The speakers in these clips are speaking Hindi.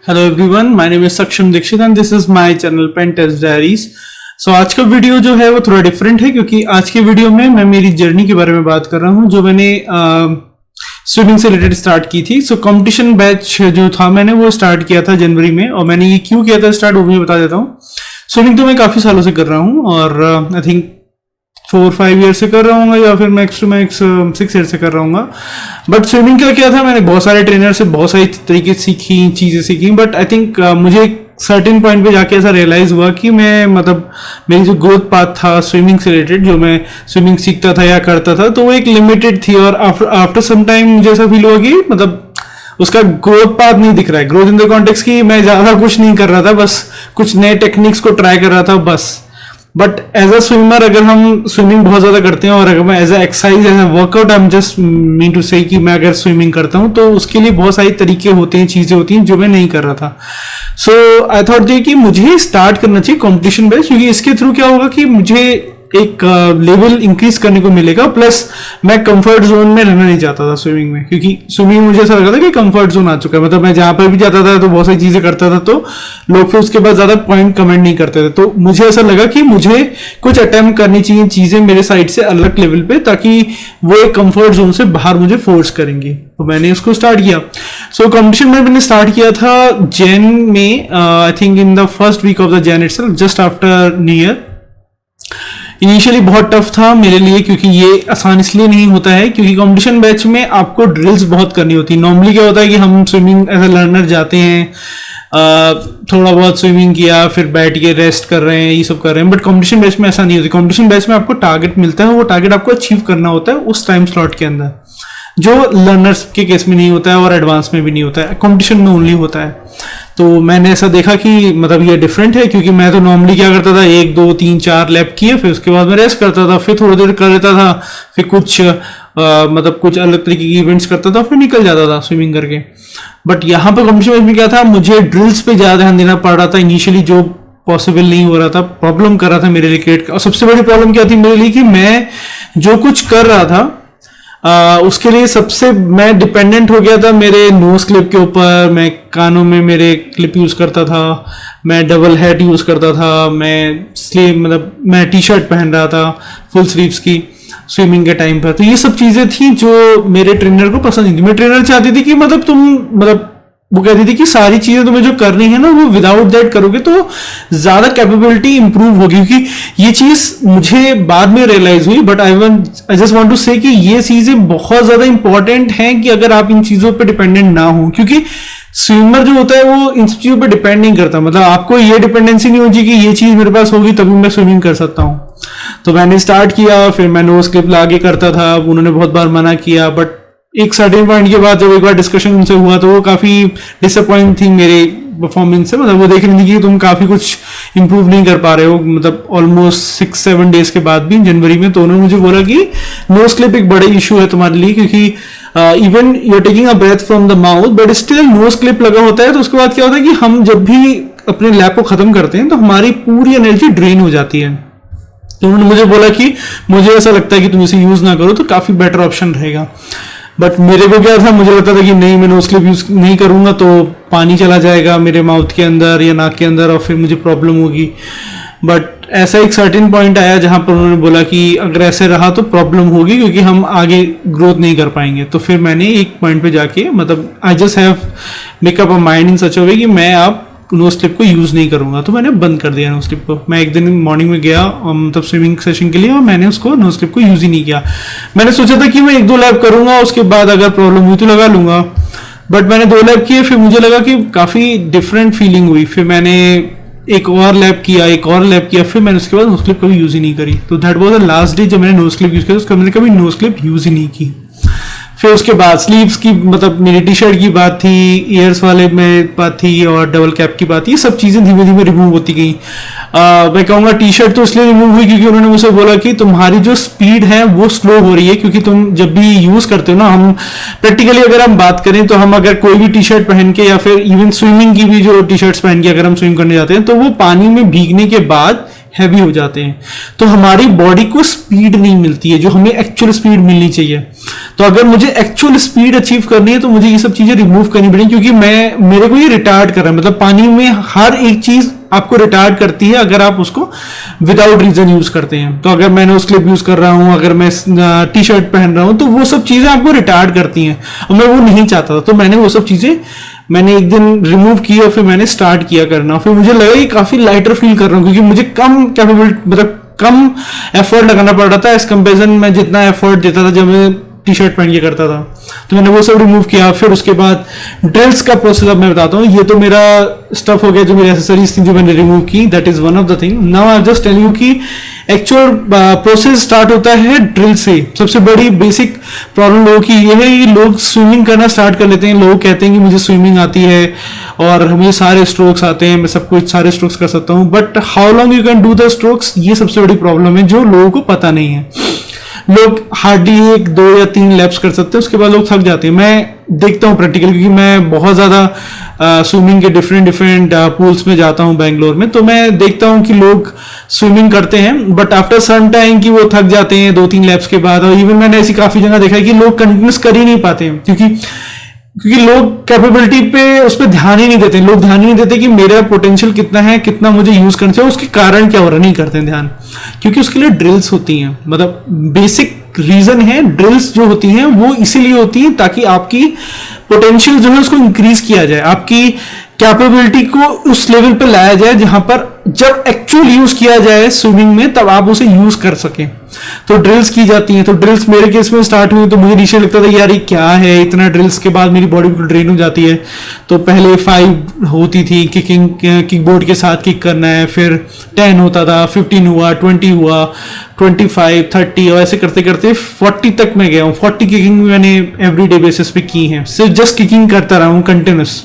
Hello everyone, my name is Saksham Dixit and this is my channel pen test diaries. So आज का वीडियो जो है वो थोड़ा डिफरेंट है क्योंकि आज के वीडियो में मैं मेरी जर्नी के बारे में बात कर रहा हूँ जो मैंने स्विमिंग से रिलेटेड स्टार्ट की थी। सो कंपटीशन बैच जो था मैंने वो स्टार्ट किया था जनवरी में, और मैंने ये क्यों किया था स्टार्ट वो भी बता देता हूँ। स्विमिंग तो मैं काफ़ी सालों से कर रहा हूँ और आई थिंक 4-5 ईयर से कर रहा हूँ या फिर मैक्स टू मैक्स 6 ईयर से कर रहा हूँ। बट स्विमिंग का क्या था, मैंने बहुत सारे ट्रेनर से बहुत सारी तरीके सीखी, चीज़ें सीखी, बट आई थिंक मुझे सर्टेन पॉइंट पे जाके ऐसा रियलाइज हुआ कि मैं मेरी जो ग्रोथ पाथ था स्विमिंग से रिलेटेड, जो मैं स्विमिंग सीखता था या करता था, तो वो एक लिमिटेड थी। और आफ्टर सम टाइम मुझे ऐसा फील हुआ कि उसका ग्रोथ पाथ नहीं दिख रहा है। ग्रोथ इन द कॉन्टेक्स्ट की मैं ज़्यादा कुछ नहीं कर रहा था, बस कुछ नए टेक्निक्स को ट्राई कर रहा था बस। बट एज अ स्विमर अगर हम स्विमिंग बहुत ज़्यादा करते हैं और अगर मैं as a exercise as a workout I am just mean to say कि मैं अगर स्विमिंग करता हूँ तो उसके लिए बहुत सारी तरीके होते हैं, चीज़ें होती हैं जो मैं नहीं कर रहा था। सो आई थॉट कि मुझे स्टार्ट करना चाहिए कॉम्पिटिशन बेस्ड, क्योंकि इसके थ्रू क्या होगा कि मुझे एक लेवल इंक्रीज करने को मिलेगा, प्लस मैं कंफर्ट जोन में रहना नहीं चाहता था स्विमिंग में, क्योंकि स्विमिंग मुझे ऐसा लगा था कि कंफर्ट जोन आ चुका है। मैं जहाँ पर भी जाता था तो बहुत सारी चीजें करता था, तो लोग फिर उसके बाद ज्यादा पॉइंट कमेंट नहीं करते थे। तो मुझे ऐसा लगा कि मुझे कुछ अटेम्प्ट करनी चाहिए चीजें मेरे साइड से अलग लेवल पे, ताकि वो एक कंफर्ट जोन से बाहर मुझे फोर्स करेंगी। तो मैंने उसको स्टार्ट किया। सो कॉम्पिटिशन में मैंने स्टार्ट किया था जैन में, I think in the first week of the Jain itself, just after new year. Initially बहुत टफ था मेरे लिए, क्योंकि ये आसान इसलिए नहीं होता है क्योंकि कंपटीशन बैच में आपको ड्रिल्स बहुत करनी होती है। नॉर्मली क्या होता है कि हम स्विमिंग एज अ लर्नर जाते हैं, थोड़ा बहुत स्विमिंग किया, फिर बैठ के रेस्ट कर रहे हैं, ये सब कर रहे हैं। बट कंपटीशन बैच में ऐसा नहीं होता। कंपटीशन बैच में आपको टारगेट मिलता है, वो टारगेट आपको अचीव करना होता है उस टाइम स्लॉट के अंदर, जो लर्नर्स के केस में नहीं होता है और एडवांस में भी नहीं होता है, कंपटीशन में ओनली होता है। तो मैंने ऐसा देखा कि ये डिफरेंट है, क्योंकि मैं तो नॉर्मली क्या करता था, 1 2 3 4 लैप किए, फिर उसके बाद मैं रेस्ट करता था, फिर थोड़ी देर कर लेता था, फिर कुछ कुछ अलग तरीके की इवेंट्स करता था, फिर निकल जाता था स्विमिंग करके। बट यहाँ पर कंपटीशन में क्या था, मुझे ड्रिल्स पे ज़्यादा ध्यान देना पड़ रहा था इनिशियली, जो पॉसिबल नहीं हो रहा था, प्रॉब्लम कर रहा था मेरे लिए क्रिएट। और सबसे बड़ी प्रॉब्लम क्या थी मेरे लिए कि मैं जो कुछ कर रहा था उसके लिए सबसे मैं डिपेंडेंट हो गया था मेरे नोज क्लिप के ऊपर। मैं कानों में मेरे क्लिप यूज करता था, मैं डबल हेड यूज करता था, मैं स्लीव मैं टी शर्ट पहन रहा था फुल स्लीव्स की स्विमिंग के टाइम पर। तो ये सब चीजें थी जो मेरे ट्रेनर को पसंद नहीं थी। मेरे ट्रेनर चाहती थी कि वो कहती थी कि सारी चीजें तुम्हें जो करनी है ना, वो विदाउट दैट करोगे तो ज्यादा कैपेबिलिटी इंप्रूव होगी। क्योंकि ये चीज मुझे बाद में रियलाइज हुई, but I just want to say कि ये चीजें बहुत ज्यादा इंपॉर्टेंट हैं कि अगर आप इन चीजों पे डिपेंडेंट ना हो, क्योंकि स्विमर जो होता है वो इन चीजों पे डिपेंड नहीं करता। आपको ये डिपेंडेंसी नहीं होती कि ये चीज मेरे पास होगी तभी मैं स्विमिंग कर सकता हूँ। तो मैंने स्टार्ट किया, फिर मैं नोज क्लिप लाके करता था, उन्होंने बहुत बार मना किया, बट एक सर्टेन पॉइंट के बाद जब एक बार डिस्कशन उनसे हुआ तो वो काफी डिसअपॉइंट थी मेरे परफॉर्मेंस से। वो देख रही थी कि तुम काफी कुछ इंप्रूव नहीं कर पा रहे हो, ऑलमोस्ट 6-7 डेज के बाद भी जनवरी में। तो उन्होंने मुझे बोला कि नोज क्लिप एक बड़ा इशू है तुम्हारे लिए, क्योंकि even you are taking a breath from the mouth but still nose clip लगा होता है। तो उसके बाद क्या होता है कि हम जब भी अपने लैब को खत्म करते हैं तो हमारी पूरी एनर्जी ड्रेन हो जाती है। तो उन्होंने मुझे बोला कि मुझे ऐसा लगता है कि तुम इसे यूज ना करो तो काफी बेटर ऑप्शन रहेगा। बट मेरे को क्या था, मुझे लगता था कि नहीं, मैं नोज क्लिप यूज नहीं करूंगा तो पानी चला जाएगा मेरे माउथ के अंदर या नाक के अंदर और फिर मुझे प्रॉब्लम होगी। बट ऐसा एक सर्टेन पॉइंट आया जहां पर उन्होंने बोला कि अगर ऐसे रहा तो प्रॉब्लम होगी, क्योंकि हम आगे ग्रोथ नहीं कर पाएंगे। तो फिर मैंने एक पॉइंट पे जाके I just have make up a mind in such a way कि मैं आप नोज क्लिप को यूज नहीं करूंगा। तो मैंने बंद कर दिया नोज क्लिप को। मैं एक दिन मॉर्निंग में गया स्विमिंग सेशन के लिए, और मैंने उसको नोज क्लिप को यूज ही नहीं किया। मैंने सोचा था कि मैं 1-2 लैप करूंगा, उसके बाद अगर प्रॉब्लम हुई तो लगा लूंगा। बट मैंने 2 लैप किए, फिर मुझे लगा कि काफी डिफरेंट फीलिंग हुई। फिर मैंने एक और लैप किया, फिर मैंने उसके बाद नोज क्लिप कभी यूज ही नहीं करी। तो that was the last day जब मैंने नोज क्लिप यूज किया। उसका मैंने कभी नोज क्लिप यूज ही नहीं की। फिर उसके बाद स्लीव्स की मेरी टी शर्ट की बात थी, ईयर्स वाले में बात थी, और डबल कैप की बात थी। ये सब चीज़ें धीमे धीमे रिमूव होती गई। मैं कहूँगा टी शर्ट तो इसलिए रिमूव हुई क्योंकि उन्होंने मुझे बोला कि तुम्हारी जो स्पीड है वो स्लो हो रही है, क्योंकि तुम जब भी यूज़ करते हो ना, हम प्रैक्टिकली अगर हम बात करें तो हम अगर कोई भी टी शर्ट पहन के या फिर इवन स्विमिंग की भी जो टी शर्ट्स पहन के अगर हम स्विम करने जाते हैं तो वो पानी में भीगने के बाद हैवी हो जाते हैं, तो हमारी बॉडी को स्पीड नहीं मिलती है जो हमें एक्चुअल स्पीड मिलनी चाहिए। तो अगर मुझे एक्चुअल स्पीड अचीव करनी है तो मुझे ये सब चीजें रिमूव करनी पड़ेगी, क्योंकि मेरे को ये रिटार्ड कर रहा है। मतलब पानी में हर एक चीज आपको रिटार्ड करती है अगर आप उसको विदाउट रीजन यूज करते हैं। तो अगर मैं नोज क्लिप यूज कर रहा हूं, अगर मैं टी शर्ट पहन रहा हूं, तो वो सब चीजें आपको रिटार्ड करती हैं और मैं वो नहीं चाहता था। तो मैंने वो सब चीजें एक दिन रिमूव की और फिर मैंने स्टार्ट किया करना। फिर मुझे लगा कि काफी लाइटर फील कर रहा हूँ, क्योंकि मुझे कम कैपेबल मतलब कम एफर्ट लगाना पड़ रहा था एज कंपेरिजन में जितना एफर्ट देता था जब मैं टी शर्ट पहन के करता था। तो मैंने वो सब रिमूव किया। फिर उसके बाद ड्रिल्स का प्रोसेस अब मैं बताता हूँ। ये तो मेरा स्टफ हो गया जो मेरी एसेसरीज थी जो मैंने रिमूव की, that is one of the thing. Now I just tell you कि एक्चुअल प्रोसेस स्टार्ट होता है ड्रिल से। सबसे बड़ी बेसिक प्रॉब्लम लोगों की ये है कि लोग स्विमिंग करना स्टार्ट कर लेते हैं। लोग कहते हैं कि मुझे स्विमिंग आती है और मुझे सारे स्ट्रोक्स आते हैं, मैं सब कुछ सारे स्ट्रोक्स कर सकता हूँ, but how long you can do the strokes, ये सबसे बड़ी प्रॉब्लम है जो लोगों को पता नहीं है। लोग हार्डली 1, 2 या 3 लैप्स कर सकते हैं, उसके बाद लोग थक जाते हैं। मैं देखता हूँ प्रैक्टिकल, क्योंकि मैं बहुत ज़्यादा स्विमिंग के डिफरेंट पूल्स में जाता हूँ बेंगलोर में, तो मैं देखता हूँ कि लोग स्विमिंग करते हैं बट आफ्टर सम टाइम कि वो थक जाते हैं 2-3 लैप्स के बाद। और इवन मैंने ऐसी काफ़ी जगह देखा है कि लोग कंटिन्यूस कर ही नहीं पाते हैं, क्योंकि लोग कैपेबिलिटी पे उस पर ध्यान ही नहीं देते। लोग ध्यान ही नहीं देते कि मेरा पोटेंशियल कितना है, कितना मुझे यूज करना चाहिए, उसके कारण क्या हो रहा, नहीं करते हैं ध्यान, क्योंकि उसके लिए ड्रिल्स होती हैं। मतलब बेसिक रीजन है, ड्रिल्स जो होती हैं वो इसीलिए होती हैं ताकि आपकी पोटेंशियल जो है उसको इंक्रीज किया जाए, आपकी कैपेबिलिटी को उस लेवल पे लाया जाए जहां पर जब एक्चुअल यूज किया जाए स्विमिंग में तब आप उसे यूज कर सकें। तो ड्रिल्स की जाती हैं। तो ड्रिल्स मेरे केस में स्टार्ट हुई तो मुझे नीचे लगता था यार ये क्या है, इतना ड्रिल्स के बाद मेरी बॉडी बिल्कुल ड्रेन हो जाती है। तो पहले 5 होती थी किक बोर्ड के साथ किक करना है, फिर 10 होता था, 15 हुआ, 20 हुआ, 25, 30 और ऐसे करते करते 40 तक मैं गया हूँ। 40 किकिंग मैंने एवरीडे बेसिस पे की है, सिर्फ जस्ट किकिंग करता रहा हूँ कंटिन्यूस।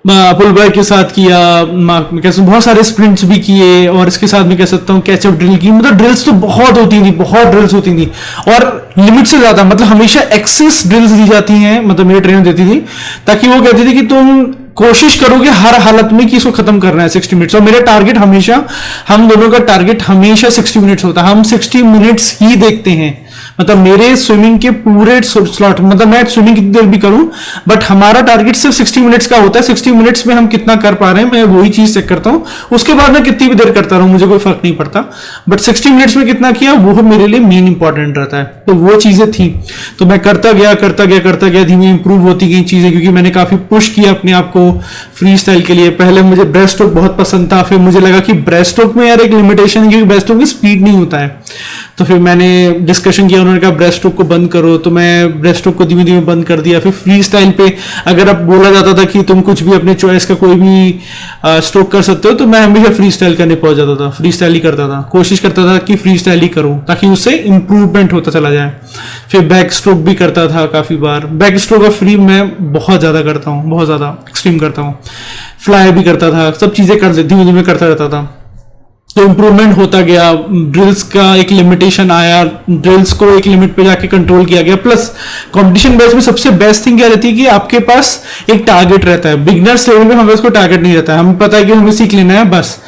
पुल बैक के साथ किया, बहुत सारे स्प्रिंट्स भी किए और इसके साथ मैं कह सकता हूँ कैचअप ड्रिल की। मतलब ड्रिल्स तो बहुत होती थी, बहुत ड्रिल्स होती थी और लिमिट से ज्यादा। मतलब हमेशा एक्सेस ड्रिल्स दी जाती हैं, मतलब मेरे ट्रेनर देती थी, ताकि वो कहती थी कि तुम कोशिश करोगे हर हालत में कि इसको खत्म करना है 60 मिनट्स। और मेरा टारगेट हमेशा, हम दोनों का टारगेट हमेशा 60 मिनट्स होता है। हम 60 मिनट्स ही देखते हैं। मतलब मेरे स्विमिंग के पूरे स्लॉट, मतलब मैं स्विमिंग कितनी देर भी करूं बट हमारा टारगेट सिर्फ 60 मिनट्स का होता है। 60 मिनट्स में हम कितना कर पा रहे हैं मैं वही चीज चेक करता हूं। उसके बाद मैं कितनी भी देर करता रहूं मुझे कोई फर्क नहीं पड़ता, बट 60 मिनट्स में कितना किया वो मेरे लिए मेन इंपॉर्टेंट रहता है। तो वो चीजें थी, तो मैं करता गया, धीमे इंप्रूव होती गई चीजें, क्योंकि मैंने काफी पुश किया अपने आप को फ्री स्टाइल के लिए। पहले मुझे ब्रेस्ट स्ट्रोक बहुत पसंद था, फिर मुझे लगा कि ब्रेस्ट स्ट्रोक में यार एक लिमिटेशन है, क्योंकि ब्रेस्ट स्ट्रोक में स्पीड नहीं होता है। तो फिर मैंने डिस्कशन किया, उन्होंने कहा ब्रेस्ट स्ट्रोक को बंद करो, तो मैं ब्रेस्ट स्ट्रोक को धीमे धीमे बंद कर दिया। फिर फ्री स्टाइल पे अगर अब बोला जाता था कि तुम कुछ भी अपने चॉइस का कोई भी स्ट्रोक कर सकते हो, तो मैं हमेशा फ्री स्टाइल करने पहुंच जाता था, फ्री स्टाइल ही करता था, कोशिश करता था कि फ्री स्टाइल ही करूं ताकि उससे इंप्रूवमेंट होता चला जाए। फिर बैक स्ट्रोक भी करता था काफी बार। बैक स्ट्रोक का फ्री मैं बहुत ज्यादा करता हूँ, बहुत ज्यादा एक्सट्रीम करता हूँ। फ्लाई भी करता था, सब चीजें कर धीमे धीमे करता रहता था। तो इम्प्रूवमेंट होता गया। ड्रिल्स का एक लिमिटेशन आया, ड्रिल्स को एक लिमिट पे जाके कंट्रोल किया गया। प्लस कंपटीशन बेस में सबसे बेस्ट थिंग क्या रहती है कि आपके पास एक टारगेट रहता है। बिगनर्स लेवल में हमें उसको टारगेट नहीं रहता है, हमें पता है कि हमें सीख लेना है बस,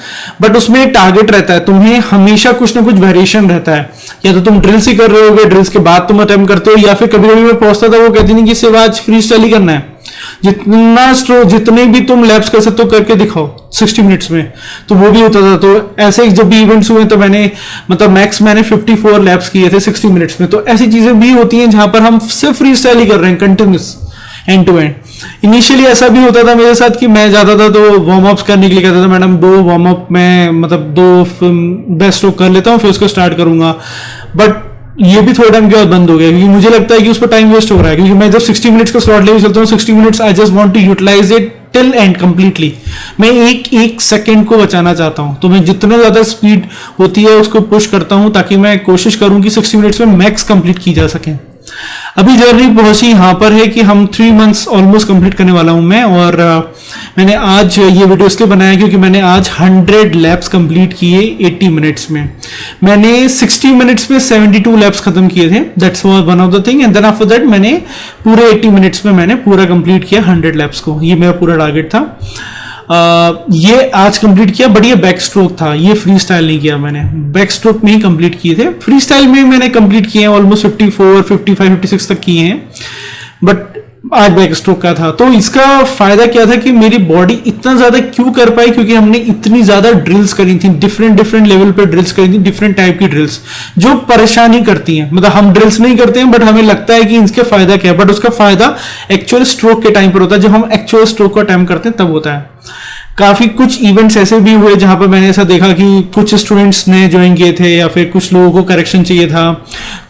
बट उसमें एक टारगेट रहता है। तुम्हें हमेशा कुछ ना कुछ वेरिएशन रहता है, या तो तुम ड्रिल्स ही कर रहे होगे, ड्रिल्स के बाद तुम अटेम्प्ट करते हो, या फिर कभी कभी मैं पहुंचता था वो कहती नहीं कि सिर्फ आज फ्री स्टाइल ही करना है, जितना स्ट्रोक जितने भी तुम लैप्स कर सकते हो करके दिखाओ 60 मिनट्स में। तो वो भी होता था। तो ऐसे जब भी इवेंट्स हुए तो मैंने मतलब मैक्स मैंने 54 लैप्स किए थे 60 मिनट्स में। तो ऐसी चीजें भी होती हैं जहां पर हम सिर्फ फ्री स्टाइल ही कर रहे हैं continuous end to end. Initially ऐसा भी होता था मेरे साथ कि मैं जाता था तो वार्म अप्स करने के लिए कहता था मैडम 2 वार्म अप में मतलब 2 बेस्ट स्ट्रोक कर लेता हूँ फिर उसको स्टार्ट करूंगा, बट ये भी थोड़ा टाइम के बाद बंद हो गया, क्योंकि मुझे लगता है कि उस पर टाइम वेस्ट हो रहा है। क्योंकि मैं जब 60 मिनट्स का स्लॉट लेके चलता हूँ 60 minutes I just want to utilise it till end completely. मैं एक सेकंड को बचाना चाहता हूँ, तो मैं जितना ज्यादा स्पीड होती है उसको पुश करता हूँ ताकि मैं कोशिश करूँ कि 60 मिनट्स में मैक्स कंप्लीट की जा सके। अभी जर्नी पहुंची यहाँ पर है कि हम 3 मंथ्स ऑलमोस्ट कंप्लीट करने वाला हूं मैं। और मैंने आज ये वीडियो इसलिए बनाया क्योंकि मैंने आज 100 लैप्स कंप्लीट किए 80 मिनट्स में। मैंने 60 मिनट्स में 72 लैप्स खत्म किए थे, that's one of the thing. And then after that मैंने पूरे 80 मिनट्स में मैंने पूरा कंप्लीट किया 100 लैप्स को। ये मेरा पूरा टारगेट था। ये आज कंप्लीट किया, बट ये बैक स्ट्रोक था, ये फ्री स्टाइल नहीं किया मैंने, बैक स्ट्रोक में ही कंप्लीट किए थे। फ्री स्टाइल में मैंने कंप्लीट किए हैं ऑलमोस्ट 54, 55, 56 तक किए हैं, बट आज बैक स्ट्रोक का था। तो इसका फायदा क्या था कि मेरी बॉडी इतना ज्यादा क्यों कर पाई, क्योंकि हमने इतनी ज्यादा ड्रिल्स करी थी, डिफरेंट डिफरेंट लेवल पे ड्रिल्स करी थी, डिफरेंट टाइप की ड्रिल्स जो परेशान ही करती हैं। मतलब हम ड्रिल्स नहीं करते हैं, बट हमें लगता है कि इसके फायदा क्या है, बट उसका फायदा एक्चुअल स्ट्रोक के टाइम पर होता है। जब हम एक्चुअल स्ट्रोक का टाइम करते हैं तब होता है। काफी कुछ इवेंट्स ऐसे भी हुए जहां पर मैंने ऐसा देखा कि कुछ स्टूडेंट्स ने ज्वाइन किए थे या फिर कुछ लोगों को करेक्शन चाहिए था,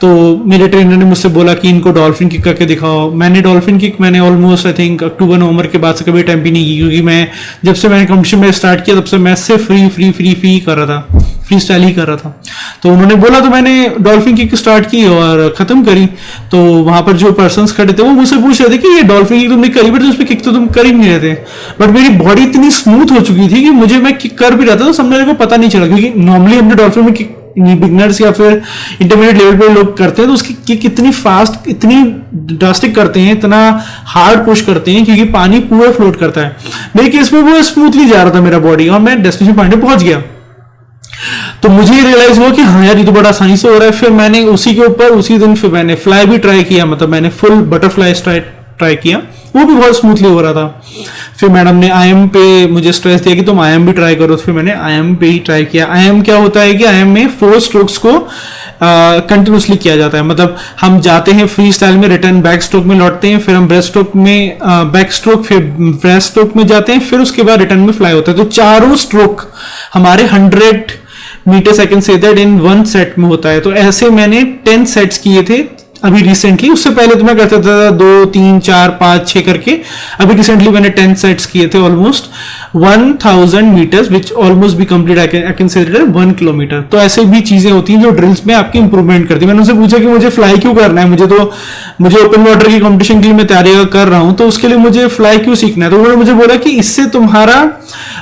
तो मेरे ट्रेनर ने मुझसे बोला कि इनको डॉल्फिन किक करके दिखाओ। मैंने डॉल्फिन किक मैंने ऑलमोस्ट आई थिंक अक्टूबर नवंबर के बाद से कभी अटेम्प्ट ही नहीं की, क्योंकि मैं जब से मैंने कंपटीशन में स्टार्ट किया तब से मैं सिर्फ फ्री कर रहा था, फ्री स्टाइल ही कर रहा था। तो उन्होंने बोला तो मैंने डॉल्फिन किक स्टार्ट की और खत्म करी। तो वहां पर जो पर्सन्स खड़े थे वो मुझसे पूछ रहे थे कि ये डॉल्फिन किक तुमने करी, बट उस पर किक तो तुम कर ही नहीं रहे थे। बट मेरी बॉडी इतनी स्मूथ हो चुकी थी कि मुझे मैं किक कर भी रहा था तो सब मेरे को पता नहीं चला, क्योंकि नॉर्मली हमने डॉल्फिन में किक बिगनर्स या फिर इंटरमीडिएट लेवल पे लोग करते हैं तो उसकी किक इतनी फास्ट, इतनी ड्रास्टिक करते हैं, इतना हार्ड पुश करते हैं, क्योंकि पानी पूरा फ्लोट करता है। मेरे केस में वो स्मूथली जा रहा था मेरा बॉडी, और मैं डेस्टिनेशन पॉइंट पे पहुंच गया। तो मुझे रियलाइज हुआ कि हाँ यार ये तो बड़ा आसानी से हो रहा है। फिर मैंने उसी के ऊपर उसी दिन फिर मैंने फ्लाई भी ट्राई किया, मतलब मैंने फुल बटरफ्लाई ट्राई किया, वो भी बहुत स्मूथली हो रहा था। फिर मैडम ने आईएम पे मुझे स्ट्रेस दिया कि तुम आईएम भी ट्राई करो, फिर मैंने आईएम पे ही ट्राई किया। आईएम क्या होता है कि आईएम में 4 स्ट्रोक्स को कंटिन्यूसली किया जाता है, मतलब हम जाते हैं फ्री स्टाइल में, रिटर्न बैक स्ट्रोक में लौटते हैं, फिर हम ब्रेस्ट स्ट्रोक में बैक स्ट्रोक, फिर ब्रेस्ट स्ट्रोक में जाते हैं, फिर उसके बाद रिटर्न में फ्लाई होता है। तो चारों स्ट्रोक हमारे 100 मीटर सेकंड से दैट इन 1 सेट में होता है। तो ऐसे मैंने 10 सेट्स किए थे अभी रिसेंटली। उससे पहले तो मैं करता था 2, 3, 4, 5, 6 करके। अभी रिसेंटली मैंने 10 सेट्स किए थे almost 1000 metres, which almost be complete I can say 1 kilometre. तो ऐसे भी चीजें होती हैं जो ड्रिल्स में आपकी इंप्रूवमेंट करती है। मैंने उनसे पूछा कि मुझे फ्लाई क्यों करना है, मुझे ओपन वाटर की कंपटीशन के लिए मैं तैयारी कर रहा हूं, तो उसके लिए मुझे फ्लाई क्यों सीखना है। तो उन्होंने मुझे बोला कि इससे तुम्हारा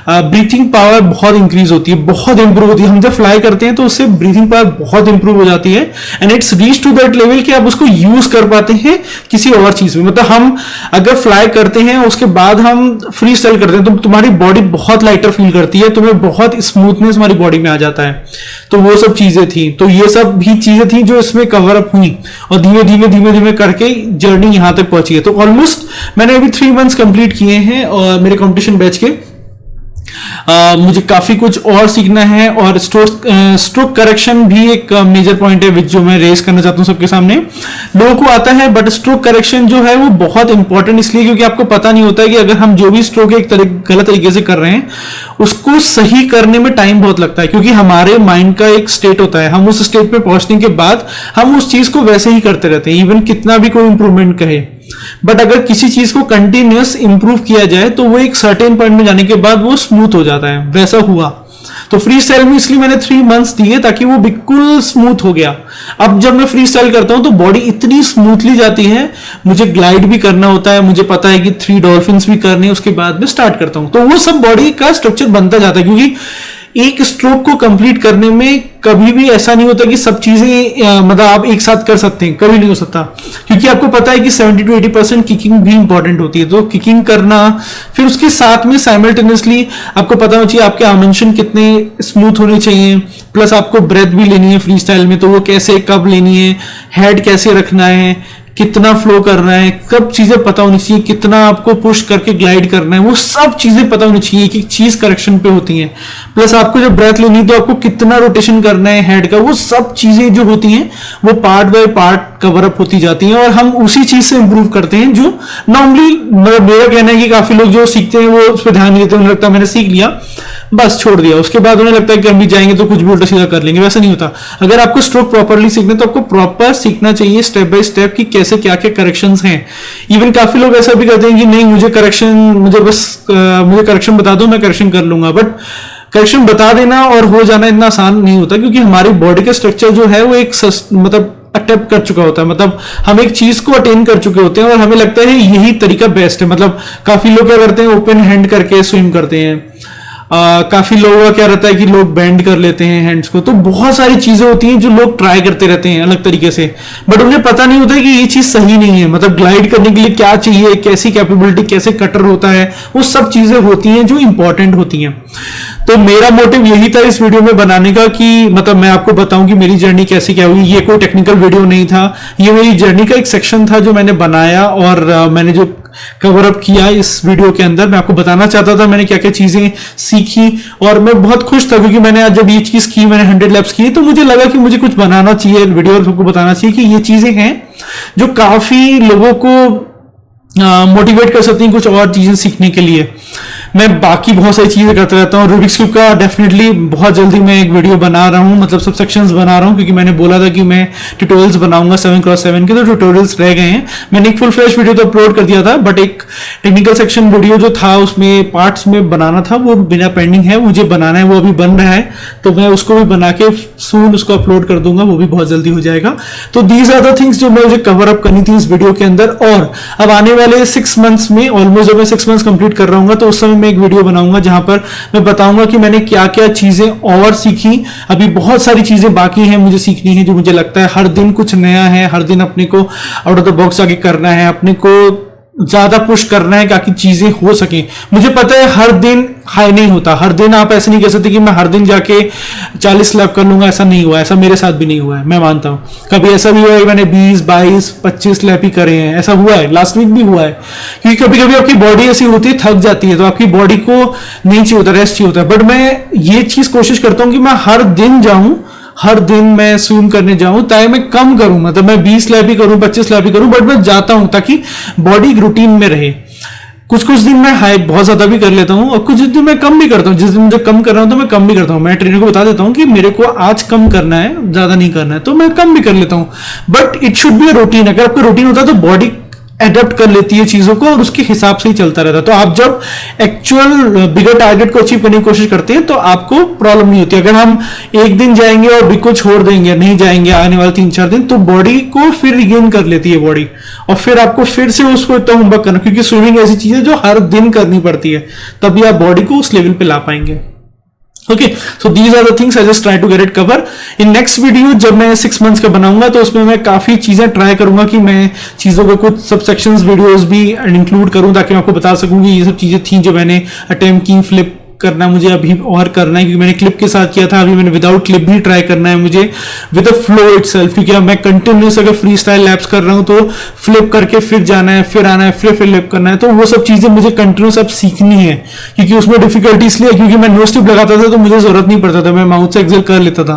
ब्रीथिंग पावर बहुत इंक्रीज होती है, बहुत इंप्रूव होती है। हम जब फ्लाई करते हैं तो उससे ब्रीथिंग पावर बहुत इंप्रूव हो जाती है, and it's reach to that level कि आप उसको यूज कर पाते हैं किसी और चीज में। मतलब हम अगर फ्लाई करते हैं उसके बाद हम फ्री स्टाइल करते हैं तो तुम्हारी बॉडी बहुत लाइटर फील करती है, तुम्हें बहुत स्मूथनेस हमारी बॉडी में आ जाता है। तो वो सब चीजें थी, तो ये सब भी चीजें थी जो इसमें कवर अप हुई, और धीमे धीमे करके जर्नी यहां तक पहुंची है। तो ऑलमोस्ट मैंने अभी 3 मंथ्स कंप्लीट किए हैं और मेरे कंपटीशन बैच के। मुझे काफी कुछ और सीखना है, और स्ट्रोक करेक्शन भी एक मेजर पॉइंट है विच जो मैं रेस करना चाहता हूं सबके सामने। लोगों को आता है, बट स्ट्रोक करेक्शन जो है वो बहुत इंपॉर्टेंट इसलिए क्योंकि आपको पता नहीं होता है कि अगर हम जो भी स्ट्रोक गलत तरीके से कर रहे हैं उसको सही करने में टाइम बहुत लगता है, क्योंकि हमारे माइंड का एक स्टेट होता है, हम उस स्टेट पे पहुंचने के बाद हम उस चीज को वैसे ही करते रहते हैं, इवन कितना भी कोई इंप्रूवमेंट कहे। बट अगर किसी चीज को कंटिन्यूअस इंप्रूव किया जाए तो वो एक सर्टेन पॉइंट में जाने के बाद वो स्मूथ हो जाता है, वैसा हुआ। तो फ्री स्टाइल में इसलिए मैंने 3 मंथ्स दिए ताकि वो बिल्कुल स्मूथ हो गया। अब जब मैं फ्री स्टाइल करता हूं तो बॉडी इतनी स्मूथली जाती है, मुझे ग्लाइड भी करना होता है, मुझे पता है कि 3 डॉल्फिन्स भी करने, उसके बाद में स्टार्ट करता हूं, तो वो सब बॉडी का स्ट्रक्चर बनता जाता है। क्योंकि एक स्ट्रोक को कंप्लीट करने में कभी भी ऐसा नहीं होता कि सब चीजें मतलब आप एक साथ कर सकते हैं, कभी नहीं हो सकता, क्योंकि आपको पता है कि 70 to 80% किकिंग भी इंपॉर्टेंट होती है। तो किकिंग करना, फिर उसके साथ में साइमल्टेनियसली आपको पता होना चाहिए आपके आर्मेंशन कितने स्मूथ होने चाहिए, प्लस आपको ब्रेथ भी लेनी है फ्री स्टाइल में, तो वो कैसे कब लेनी है, हेड कैसे रखना है, कितना फ्लो करना है, सब चीजें पता होनी चाहिए, कितना आपको पुश करके ग्लाइड करना है, वो सब चीजें पता होनी चाहिए कि चीज करेक्शन पे होती हैं। प्लस आपको जब ब्रेथ लेनी है तो आपको कितना रोटेशन करना है हेड का, वो सब चीजें जो होती हैं वो part by part cover up होती जाती हैं, और हम उसी चीज से इंप्रूव करते हैं जो नॉर्मली मेरा कहना है कि काफी लोग जो सीखते हैं वो उस पर ध्यान नहीं देते, उन्हें लगता है मैंने सीख लिया बस छोड़ दिया, उसके बाद उन्हें लगता है कि हम भी जाएंगे तो कुछ भी उल्टा सीधा कर लेंगे। वैसा नहीं होता। अगर आपको स्ट्रोक प्रॉपरली सीखना है तो आपको प्रॉपर सीखना चाहिए स्टेप बाय स्टेप कि कैसे क्या क्या करेक्शंस हैं। इवन काफी लोग ऐसा भी करते हैं कि नहीं मुझे करेक्शन बता दो, मैं करेक्शन कर लूंगा, बट करेक्शन बता देना और हो जाना इतना आसान नहीं होता, क्योंकि हमारी बॉडी का स्ट्रक्चर जो है वो एक मतलब अटेम्प्ट कर चुका होता है, मतलब हम एक चीज को अटेन कर चुके होते हैं और हमें लगता है यही तरीका बेस्ट है। मतलब काफी लोग क्या करते हैं, ओपन हैंड करके स्विम करते हैं, काफी लोगों का क्या रहता है कि लोग बेंड कर लेते हैं हैंड्स को, तो बहुत सारी चीजें होती हैं जो लोग ट्राई करते रहते हैं अलग तरीके से, बट उन्हें पता नहीं होता है कि ये चीज सही नहीं है। मतलब ग्लाइड करने के लिए क्या चाहिए, कैसी कैपेबिलिटी, कैसे कटर होता है, वो सब चीजें होती हैं जो इंपॉर्टेंट होती हैं। तो मेरा मोटिव यही था इस वीडियो में बनाने का कि मतलब मैं आपको बताऊं कि मेरी जर्नी कैसे क्या हुई। ये कोई टेक्निकल वीडियो नहीं था, ये मेरी जर्नी का एक सेक्शन था जो मैंने बनाया और मैंने जो कवर अप किया इस वीडियो के अंदर। मैं आपको बताना चाहता था मैंने क्या क्या चीजें सीखी, और मैं बहुत खुश था क्योंकि मैंने आज जब ये चीज की, मैंने 100 लैप्स की, तो मुझे लगा कि मुझे कुछ बनाना चाहिए वीडियो और सबको बताना चाहिए कि ये चीजें हैं जो काफी लोगों को मोटिवेट कर सकती हैं कुछ और चीजें सीखने के लिए। मैं बाकी बहुत सारी चीजें करता रहता हूँ। रूबिक्स क्यूब का डेफिनेटली बहुत जल्दी मैं एक वीडियो बना रहा हूँ, मतलब सब सेक्शंस बना रहा हूँ, क्योंकि मैंने बोला था कि मैं ट्यूटोरियल्स बनाऊंगा 7x7 के, तो ट्यूटोरियल्स रह गए हैं। मैंने एक फुल फ्लैश वीडियो तो अपलोड कर दिया था, बट एक टेक्निकल सेक्शन वीडियो जो था उसमें पार्ट्स में बनाना था, वो बिना पेंडिंग है, मुझे बनाना है, वो अभी बन रहा है, तो मैं उसको भी बना के सून उसको अपलोड कर दूंगा, वो भी बहुत जल्दी हो जाएगा। तो दीज आर द थिंग्स जो मुझे कवर अप करनी थी इस वीडियो के अंदर। और अब आने वाले 6 मंथ्स में, ऑलमोस्ट जब मैं 6 मंथ्स कंप्लीट कर रहा हूँ तो उस समय मैं एक वीडियो बनाऊंगा जहां पर मैं बताऊंगा कि मैंने क्या क्या चीजें और सीखी। अभी बहुत सारी चीजें बाकी हैं मुझे सीखनी है, जो मुझे लगता है हर दिन कुछ नया है, हर दिन अपने को आउट ऑफ द बॉक्स आगे करना है, अपने को ज्यादा पुश करना है ताकि चीजें हो सके। मुझे पता है हर दिन हाई नहीं होता, हर दिन आप ऐसे नहीं कह सकते कि मैं हर दिन जाके 40 लैप कर लूंगा, ऐसा नहीं हुआ, ऐसा मेरे साथ भी नहीं हुआ है, मैं मानता हूं। कभी ऐसा भी हुआ है मैंने 20, 22, 25 लैप ही करे हैं, ऐसा हुआ है, लास्ट वीक भी हुआ है। क्योंकि कभी कभी आपकी बॉडी ऐसी होती है, थक जाती है, तो आपकी बॉडी को नहीं चाहिए होता, रेस्ट चाहिए होता है। बट मैं ये चीज कोशिश करता हूं कि मैं हर दिन जाऊं, हर दिन मैं स्विम करने जाऊं, ताकि मैं कम करूं, मतलब मैं 20 लैप ही करूं, 25 लैप ही करूं, बट मैं जाता हूं ताकि बॉडी रूटीन में रहे। कुछ कुछ दिन मैं हाई बहुत ज्यादा भी कर लेता हूं और कुछ दिन मैं कम भी करता हूं। जिस दिन मुझे कम कर रहा हूं तो मैं कम भी करता हूं। मैं ट्रेनर को बता देता हूं कि मेरे को आज कम करना है, ज्यादा नहीं करना है, तो मैं कम भी कर लेता हूं। But it should be a routine. अगर आपका रूटीन होता है तो बॉडी एडप्ट कर लेती है चीजों को और उसके हिसाब से ही चलता रहता है। तो आप जब एक्चुअल बिगर टारगेट को अचीव करने की कोशिश करते हैं तो आपको प्रॉब्लम नहीं होती। अगर हम एक दिन जाएंगे और बिग को छोड़ देंगे, नहीं जाएंगे आने वाले 3-4 दिन, तो बॉडी को फिर रिगेन कर लेती है बॉडी, और फिर आपको फिर से उसको इतना होमवर्क करना, क्योंकि स्विमिंग ऐसी चीज है जो हर दिन करनी पड़ती है, तभी आप बॉडी को उस लेवल पे ला पाएंगे। Okay, so these are the things I just try to get it cover in next video. जब मैं 6 मंथ्स का बनाऊंगा तो उसमें मैं काफी चीजें ट्राई करूंगा कि मैं चीजों को कुछ सब सेक्शंस वीडियोस भी इंक्लूड करूं, ताकि मैं आपको बता सकूं कि ये सब चीजें थी जो मैंने अटेम्प्ट की। फ्लिप करना मुझे अभी और करना है, क्योंकि मैंने क्लिप के साथ किया था, अभी मैंने विदाउट क्लिप भी ट्राई करना है मुझे विद अ फ्लो इटसेल्फ। क्योंकि अब मैं कंटिन्यूस अगर फ्री स्टाइल लैप्स कर रहा हूं तो फ्लिप करके फिर जाना है, फिर आना है, फिर फ्लिप करना है, तो वो सब चीजें मुझे कंटिन्यूस अब सीखनी है। क्योंकि उसमें डिफिकल्टी इसलिए, क्योंकि मैं नो स्टिप लगाता था तो मुझे जरूरत नहीं पड़ता था, मैं माउथ से एक्सेल कर लेता था।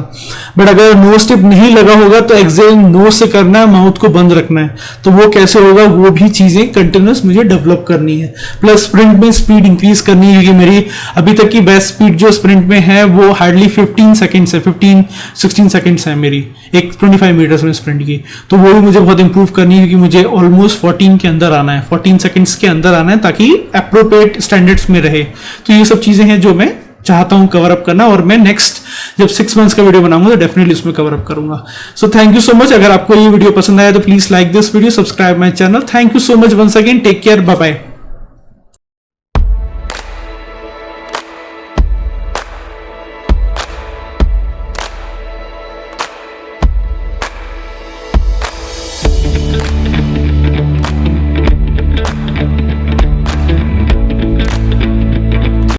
बट अगर नो स्टिप नहीं लगा होगा तो एक्सेल नो से करना है, माउथ को बंद रखना है, तो वो कैसे होगा, वो भी चीजें कंटिन्यूस मुझे डेवलप करनी है। प्लस स्प्रिंट में स्पीड इंक्रीज करनी है, क्योंकि मेरी अभी तक की बेस्ट स्पीड जो स्प्रिंट में है वो हार्डली 15 सेकंड्स है, 15-16 सेकंड्स है मेरी एक 25 मीटर्स में स्प्रिंट की। तो वो भी मुझे बहुत इंप्रूव करनी है, क्योंकि मुझे ऑलमोस्ट 14 के अंदर आना है, 14 सेकंड्स के अंदर आना है, ताकि अप्रोप्रिएट स्टैंडर्ड्स में रहे। तो ये सब चीजें हैं जो मैं चाहता हूं कवर अप करना, और मैं नेक्स्ट जब 6 मंथ्स का वीडियो बनाऊंगा तो डेफिनेटली उसमें कवर अप करूंगा। So thank you so much. अगर आपको ये वीडियो पसंद आया तो please like this video, subscribe my channel. Thank you so much once again, take care, bye bye.